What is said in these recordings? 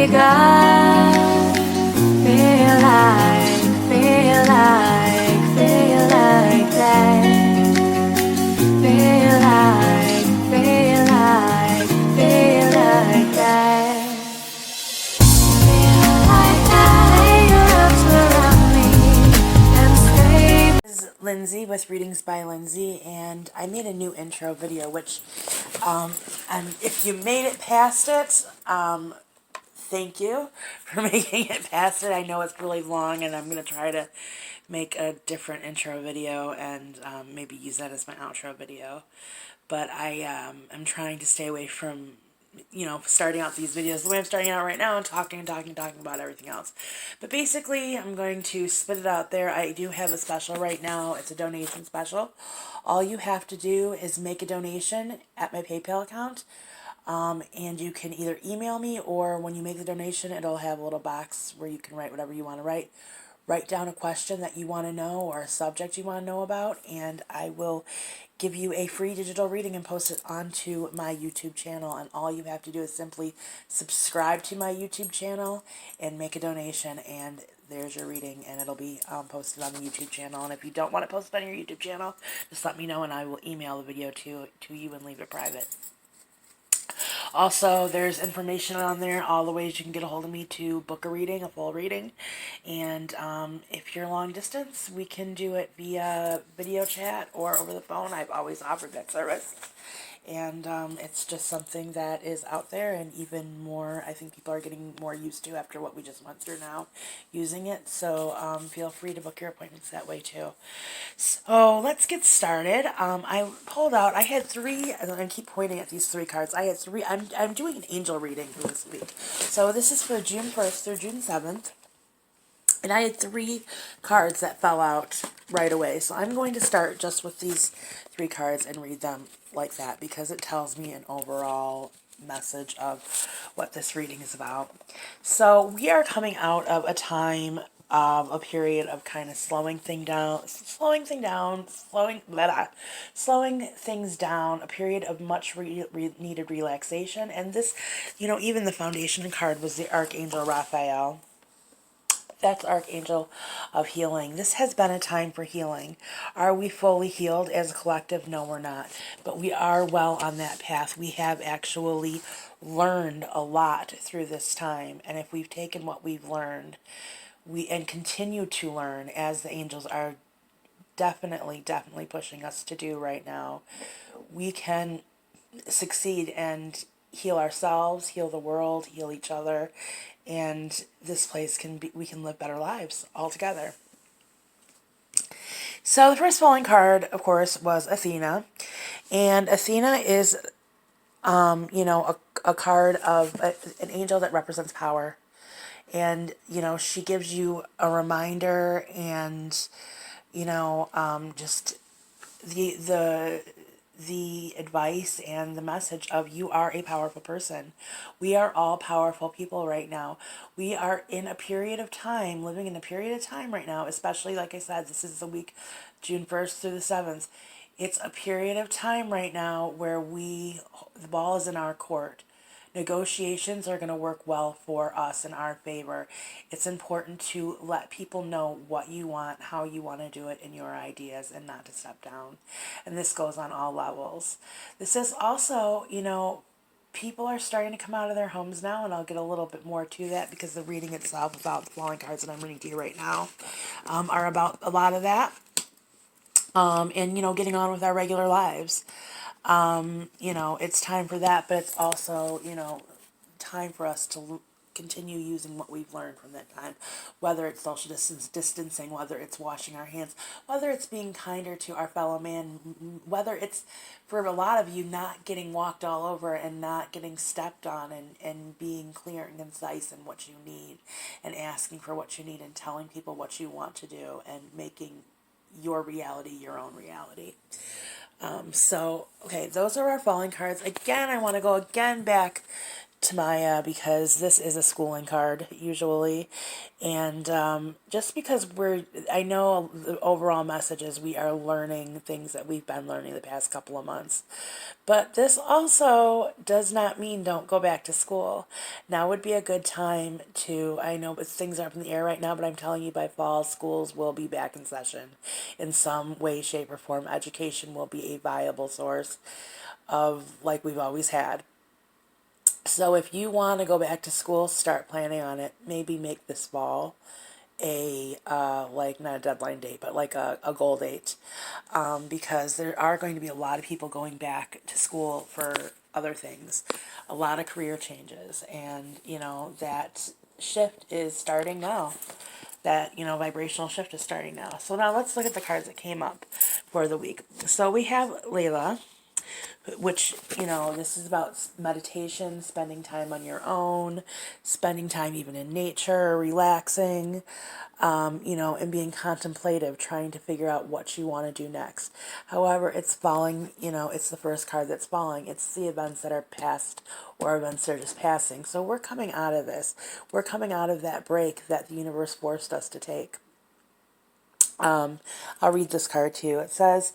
wake up, feel like that. Feel like that. Lindsay with Readings by Lindsay, and I made a new intro video, which, if you made it past it, thank you for making it past it. I know it's really long, and I'm going to try to make a different intro video and maybe use that as my outro video. But I'm trying to stay away from, starting out these videos the way I'm starting out right now and talking about everything else. But basically, I'm going to spit it out there. I do have a special right now. It's a donation special. All you have to do is make a donation at my PayPal account. And you can either email me, or when you make the donation, it'll have a little box where you can write whatever you want to write. Write down a question that you want to know or a subject you want to know about, and I will give you a free digital reading and post it onto my YouTube channel. And all you have to do is simply subscribe to my YouTube channel and make a donation, and there's your reading, and it'll be posted on the YouTube channel. And if you don't want it posted on your YouTube channel, just let me know and I will email the video to you and leave it private. Also, there's information on there, all the ways you can get a hold of me to book a reading, a full reading. And if you're long distance, we can do it via video chat or over the phone. I've always offered that service. And it's just something that is out there, and even more, I think people are getting more used to after what we just went through now, using it. So feel free to book your appointments that way too. So let's get started. I pulled out, I had three, and I keep pointing at these three cards. I had three, I'm doing an angel reading for this week. So this is for June 1st through June 7th. And I had three cards that fell out right away. So I'm going to start just with these three cards and read them like that, because it tells me an overall message of what this reading is about. So we are coming out of a time of a period of kind of slowing things down, a period of much needed relaxation. And this, even the foundation card was the Archangel Raphael. That's Archangel of Healing. This has been a time for healing. Are we fully healed as a collective? No, we're not. But we are well on that path. We have actually learned a lot through this time. And if we've taken what we've learned, and continue to learn, as the angels are definitely pushing us to do right now, we can succeed and heal ourselves, heal the world, heal each other, and this place we can live better lives all together. So the first falling card, of course, was Athena, and Athena is, a card of an angel that represents power, and she gives you a reminder, and just the advice and the message of, you are a powerful person. We are all powerful people right now. We are in a period of time, living in a period of time right now, especially, like I said, this is the week, June 1st through the 7th. It's a period of time right now where the ball is in our court. Negotiations are going to work well for us, in our favor. It's important to let people know what you want, how you want to do it, and your ideas, and not to step down. And this goes on all levels. This is also, people are starting to come out of their homes now, and I'll get a little bit more to that, because the reading itself, about the falling cards that I'm reading to you right now, are about a lot of that. And, getting on with our regular lives. It's time for that, but it's also, time for us to continue using what we've learned from that time, whether it's social distancing, whether it's washing our hands, whether it's being kinder to our fellow man, whether it's, for a lot of you, not getting walked all over and not getting stepped on, and being clear and concise in what you need, and asking for what you need, and telling people what you want to do, and making your reality your own reality. Okay, those are our falling cards. Again, I want to go back to Maya because this is a schooling card usually, and just because I know the overall message is we are learning things that we've been learning the past couple of months, but this also does not mean don't go back to school. Now would be a good time to, I know things are up in the air right now, but I'm telling you by fall, schools will be back in session in some way, shape, or form. Education will be a viable source of like we've always had. So if you want to go back to school, start planning on it. Maybe make this fall a like not a deadline date, but like a goal date, because there are going to be a lot of people going back to school for other things, a lot of career changes, and that shift is starting now. That vibrational shift is starting now. So now let's look at the cards that came up for the week. So we have Layla, which, this is about meditation, spending time on your own, spending time even in nature, relaxing, and being contemplative, trying to figure out what you want to do next. However, it's falling, it's the first card that's falling. It's the events that are past or events that are just passing. So we're coming out of this. We're coming out of that break that the universe forced us to take. I'll read this card to you. It says,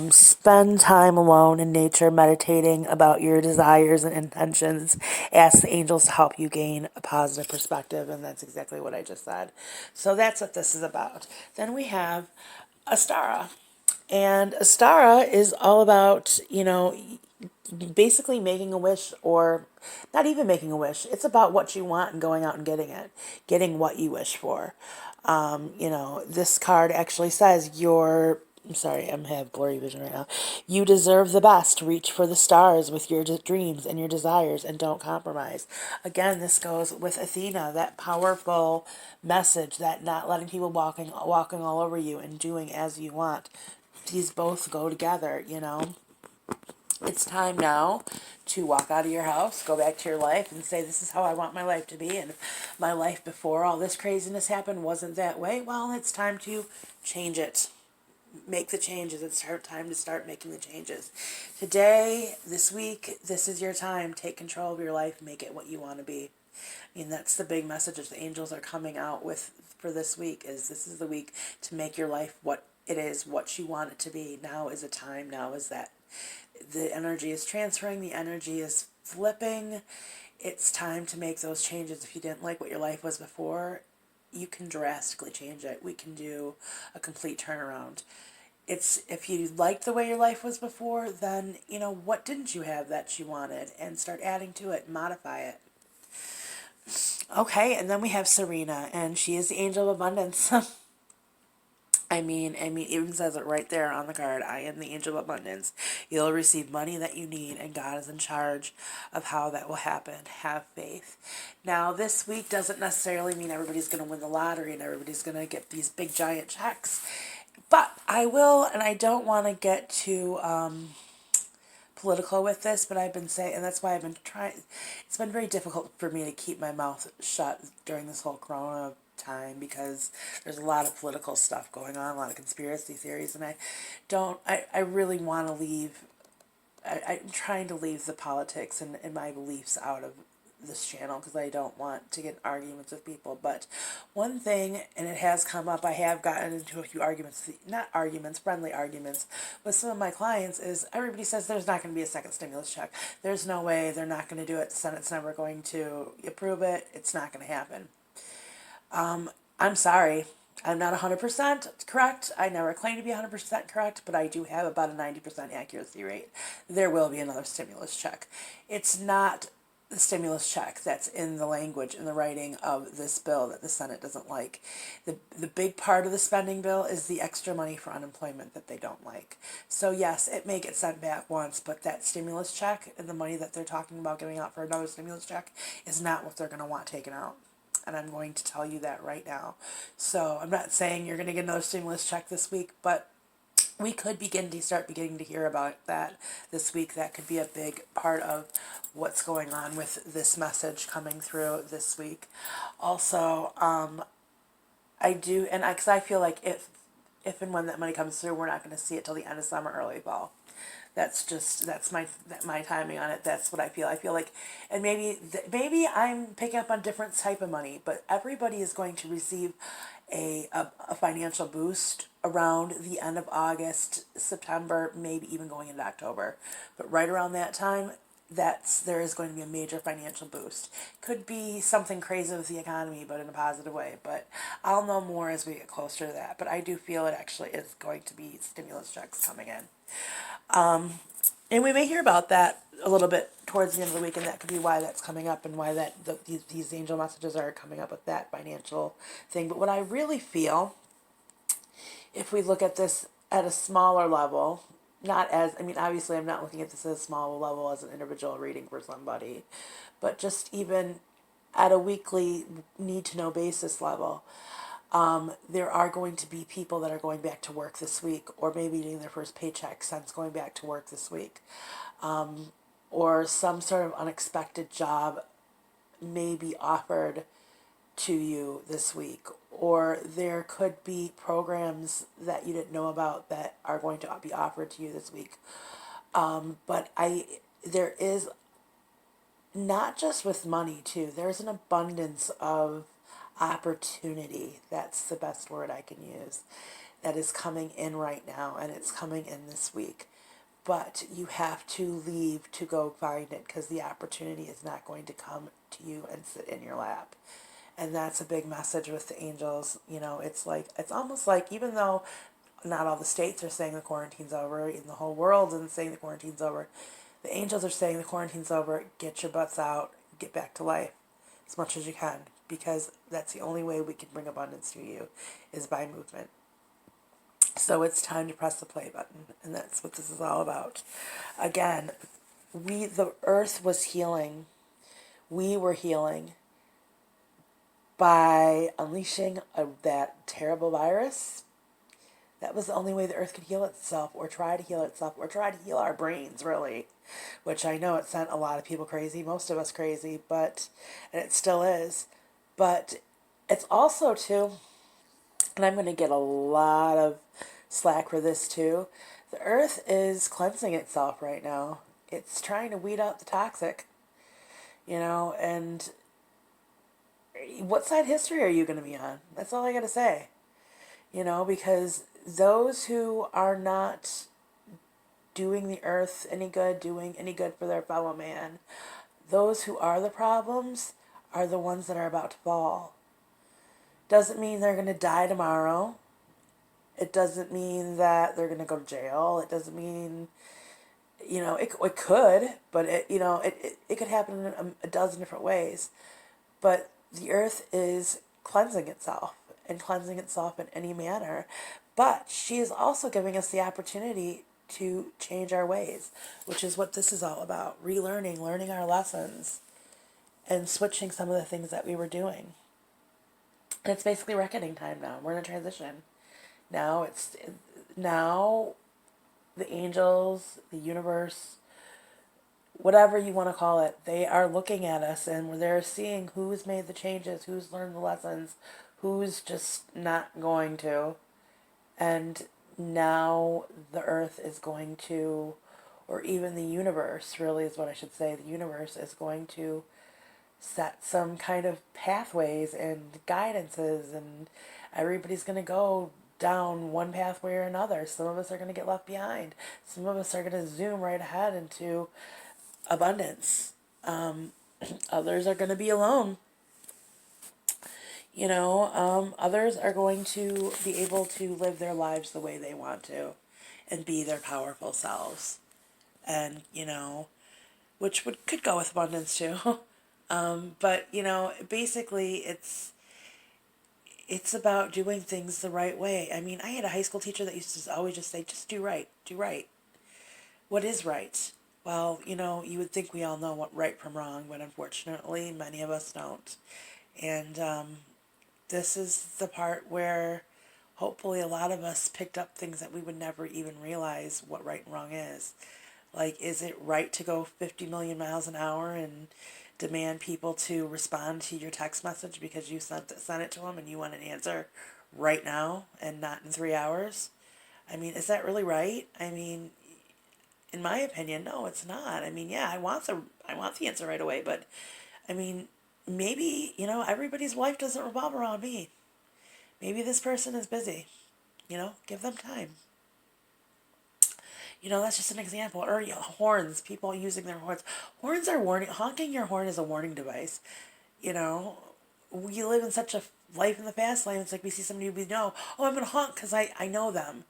spend time alone in nature, meditating about your desires and intentions. Ask the angels to help you gain a positive perspective. And that's exactly what I just said. So that's what this is about. Then we have Astara. And Astara is all about, basically making a wish, or not even making a wish. It's about what you want and going out and getting it, getting what you wish for. This card actually says I'm sorry, I'm have blurry vision right now. You deserve the best. Reach for the stars with your dreams and your desires, and don't compromise. Again, this goes with Athena, that powerful message that not letting people walking all over you and doing as you want. These both go together. It's time now to walk out of your house, go back to your life, and say, this is how I want my life to be. And if my life before all this craziness happened wasn't that way, well, it's time to change it. Make the changes. It's time to start making the changes. Today, this week, this is your time. Take control of your life. Make it what you want to be. I mean, that's the big message that the angels are coming out with for this week, is this is the week to make your life what it is, what you want it to be. Now is a time. Now is that. The energy is transferring. The energy is flipping. It's time to make those changes. If you didn't like what your life was before, you can drastically change it. We can do a complete turnaround. It's if you liked the way your life was before, then what didn't you have that you wanted, and start adding to it, modify it. Okay, and then we have Serena, and she is the angel of abundance. it even says it right there on the card. I am the angel of abundance. You'll receive money that you need, and God is in charge of how that will happen. Have faith. Now, this week doesn't necessarily mean everybody's going to win the lottery and everybody's going to get these big giant checks. But I will, and I don't want to get too political with this, but I've been saying, and that's why I've been trying, it's been very difficult for me to keep my mouth shut during this whole corona time, because there's a lot of political stuff going on, a lot of conspiracy theories, and I really want to leave, I'm trying to leave the politics and my beliefs out of this channel, because I don't want to get arguments with people. But one thing, and it has come up, I have gotten into a few arguments, not arguments, friendly arguments with some of my clients, is everybody says there's not going to be a second stimulus check. There's no way, they're not going to do it. The Senate's never going to approve it. It's not going to happen. I'm sorry. I'm not 100% correct. I never claim to be 100% correct, but I do have about a 90% accuracy rate. There will be another stimulus check. It's not the stimulus check that's in the language, in the writing of this bill that the Senate doesn't like. The big part of the spending bill is the extra money for unemployment that they don't like. So yes, it may get sent back once, but that stimulus check and the money that they're talking about giving out for another stimulus check is not what they're going to want taken out. And I'm going to tell you that right now. So I'm not saying you're going to get another stimulus check this week, but we could start beginning to hear about that this week. That could be a big part of what's going on with this message coming through this week. Also, I do, and because I feel like if and when that money comes through, we're not going to see it till the end of summer, early fall. That's my timing on it. That's what I feel. I feel like, and maybe I'm picking up on different type of money, but everybody is going to receive a financial boost around the end of August, September, maybe even going into October. But right around that time, there is going to be a major financial boost. Could be something crazy with the economy, but in a positive way. But I'll know more as we get closer to that. But I do feel it actually is going to be stimulus checks coming in. And we may hear about that a little bit towards the end of the week, and that could be why that's coming up and why these angel messages are coming up with that financial thing. But what I really feel, if we look at this at a smaller level, obviously I'm not looking at this at a small level as an individual reading for somebody, but just even at a weekly need to know basis level, there are going to be people that are going back to work this week, or maybe getting their first paycheck since going back to work this week, or some sort of unexpected job may be offered to you this week, or there could be programs that you didn't know about that are going to be offered to you this week. There is, not just with money too, there's an abundance of opportunity. That's the best word I can use. That is coming in right now, and it's coming in this week. But you have to leave to go find it, because the opportunity is not going to come to you and sit in your lap. And that's a big message with the angels. It's almost like, even though not all the states are saying the quarantine's over, in the whole world isn't saying the quarantine's over, the angels are saying the quarantine's over, get your butts out, get back to life as much as you can, because that's the only way we can bring abundance to you, is by movement. So it's time to press the play button, and that's what this is all about. Again, the earth was healing. We were healing by unleashing that terrible virus. That was the only way the earth could heal itself, or try to heal itself, or try to heal our brains, really. Which I know it sent a lot of people crazy, most of us crazy, and it still is. But it's also, too, and I'm going to get a lot of slack for this, too, the earth is cleansing itself right now. It's trying to weed out the toxic, and what side history are you going to be on? That's all I got to say. Because those who are not doing the earth any good, doing any good for their fellow man, those who are the problems are the ones that are about to fall. Doesn't mean they're going to die tomorrow. It doesn't mean that they're going to go to jail. It doesn't mean, it could, but it could happen in a dozen different ways. But the earth is cleansing itself, and cleansing itself in any manner. But she is also giving us the opportunity to change our ways, which is what this is all about. Relearning, learning our lessons, and switching some of the things that we were doing. And it's basically reckoning time now. We're in a transition. Now the angels, the universe, whatever you want to call it, they are looking at us, and they're seeing who's made the changes, who's learned the lessons, who's just not going to. And now the earth is going to, or even the universe, really is what I should say, the universe is going to set some kind of pathways and guidances, and everybody's going to go down one pathway or another. Some of us are going to get left behind. Some of us are going to zoom right ahead into abundance. Others are going to be alone. Others are going to be able to live their lives the way they want to and be their powerful selves. And, which could go with abundance too. But, basically it's about doing things the right way. I mean, I had a high school teacher that used to always just say, just do right, do right. What is right? Well, you would think we all know what right from wrong, but unfortunately, many of us don't. And this is the part where hopefully a lot of us picked up things that we would never even realize what right and wrong is. Like, is it right to go 50 million miles an hour and demand people to respond to your text message because you sent it to them and you want an answer right now and not in 3 hours? I mean, is that really right? I mean, in my opinion, no, it's not. I mean, yeah, I want the answer right away, but I mean, maybe, everybody's life doesn't revolve around me. Maybe this person is busy. Give them time. That's just an example. Or horns, people using their horns. Horns are warning. Honking your horn is a warning device. You know, we live in such a life in the fast lane. It's like we see somebody we know. Oh, I'm going to honk because I know them.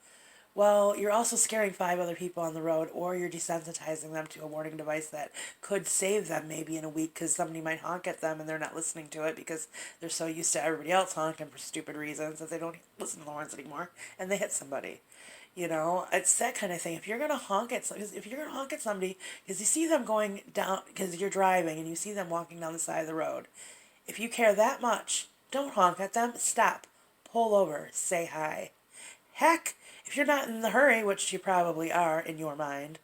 Well, you're also scaring 5 other people on the road, or you're desensitizing them to a warning device that could save them maybe in a week because somebody might honk at them and they're not listening to it because they're so used to everybody else honking for stupid reasons that they don't listen to the horns anymore and they hit somebody. It's that kind of thing. If you're gonna honk at somebody, because you see them going down, because you're driving and you see them walking down the side of the road, if you care that much, don't honk at them. Stop, pull over, say hi. Heck, if you're not in the hurry, which you probably are in your mind,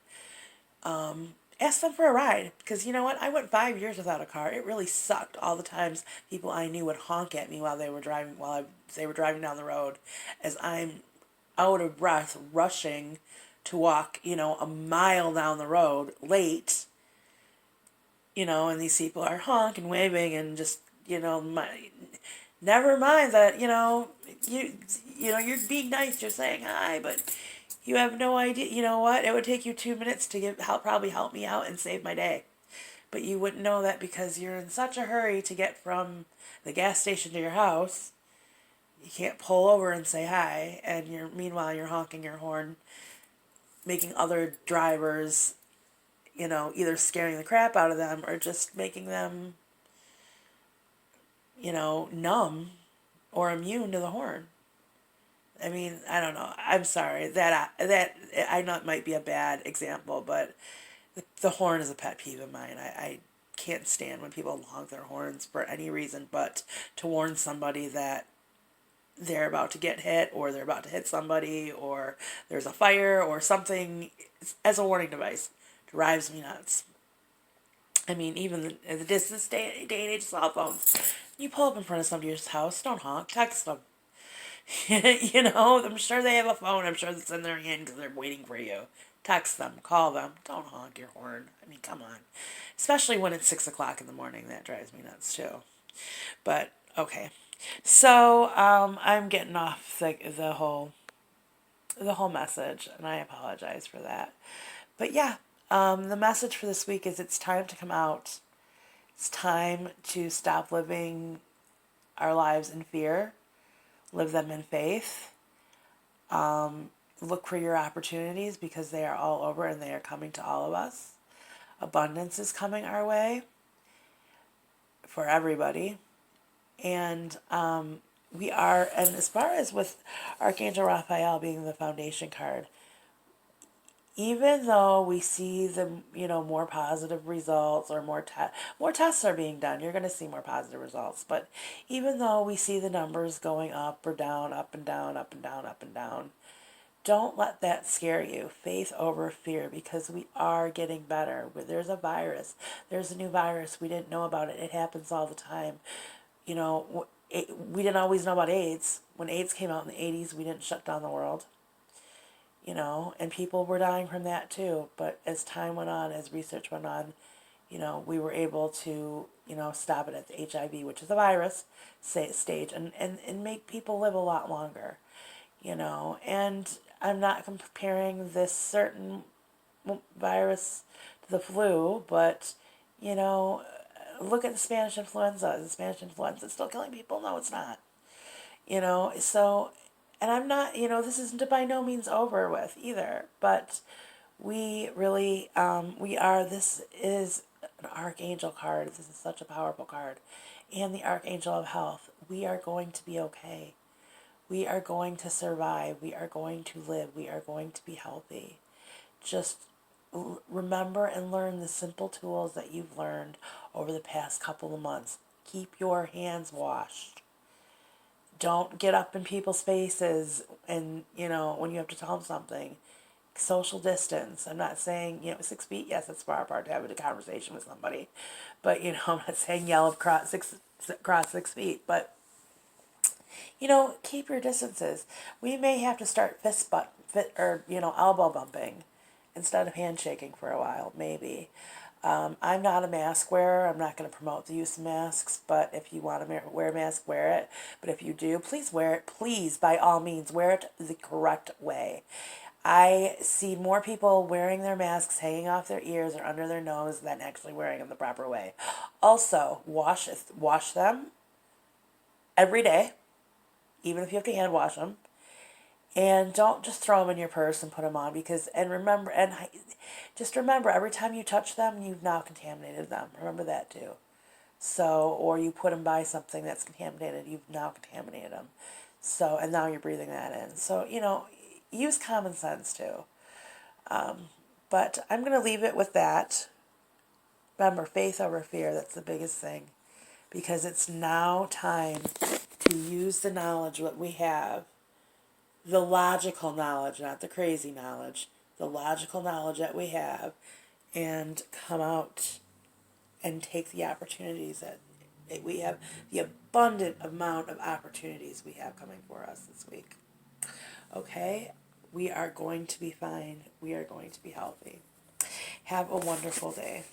ask them for a ride. Because you know what? I went 5 years without a car. It really sucked all the times people I knew would honk at me while they were driving, they were driving down the road, as I'm out of breath, rushing to walk, a mile down the road, late, and these people are honking, waving, and just, never mind that, you're being nice, you're saying hi, but you have no idea. You know what? It would take you 2 minutes to probably help me out and save my day. But you wouldn't know that because you're in such a hurry to get from the gas station to your house. You can't pull over and say hi, and meanwhile you're honking your horn, making other drivers, either scaring the crap out of them or just making them, numb or immune to the horn. I mean, I don't know. I'm sorry that I know it might be a bad example, but the horn is a pet peeve of mine. I can't stand when people honk their horns for any reason but to warn somebody that they're about to get hit or they're about to hit somebody or there's a fire or something as a warning device. Drives me nuts. I mean, even this day and age of cell phones, you pull up in front of somebody's house, don't honk, text them. I'm sure they have a phone. I'm sure it's in their hand because they're waiting for you. Text them, call them. Don't honk your horn. I mean, come on. Especially when it's 6 o'clock in the morning. That drives me nuts too. But okay, so I'm getting off the whole message, and I apologize for that. But yeah, the message for this week is it's time to come out. It's time to stop living our lives in fear, live them in faith. Look for your opportunities because they are all over and they are coming to all of us. Abundance is coming our way for everybody. And and as far as with Archangel Raphael being the foundation card, even though we see the more positive results or more tests are being done, you're going to see more positive results. But even though we see the numbers going up or down, up and down, up and down, up and down, don't let that scare you. Faith over fear, because we are getting better. There's a virus. There's a new virus. We didn't know about it. It happens all the time. We didn't always know about AIDS. When AIDS came out in the 80s, we didn't shut down the world. And people were dying from that too. But as time went on, as research went on, we were able to, stop it at the HIV, which is a virus stage, and make people live a lot longer, And I'm not comparing this certain virus to the flu, but, look at the Spanish influenza. Is the Spanish influenza still killing people? No, it's not. So, and I'm not, this isn't by no means over with either, but we really, this is an archangel card. This is such a powerful card. And the archangel of health. We are going to be okay. We are going to survive. We are going to live. We are going to be healthy. Just remember and learn the simple tools that you've learned over the past couple of months. Keep your hands washed. Don't get up in people's faces and, when you have to tell them something. Social distance. I'm not saying, 6 feet. Yes, that's far apart to have a conversation with somebody. But, I'm not saying yell across 6 feet. But, keep your distances. We may have to start elbow bumping instead of handshaking for a while, maybe. I'm not a mask wearer. I'm not going to promote the use of masks, but if you want to wear a mask, wear it. But if you do, please wear it. Please, by all means, wear it the correct way. I see more people wearing their masks hanging off their ears or under their nose than actually wearing them the proper way. Also, wash them every day, even if you have to hand wash them. And don't just throw them in your purse and put them on just remember every time you touch them, you've now contaminated them. Remember that too. So, or you put them by something that's contaminated, you've now contaminated them. So, and now you're breathing that in. So, use common sense too. But I'm going to leave it with that. Remember, faith over fear, that's the biggest thing. Because it's now time to use the knowledge that we have, the logical knowledge, not the crazy knowledge, the logical knowledge that we have, and come out and take the opportunities that we have, the abundant amount of opportunities we have coming for us this week. Okay? We are going to be fine. We are going to be healthy. Have a wonderful day.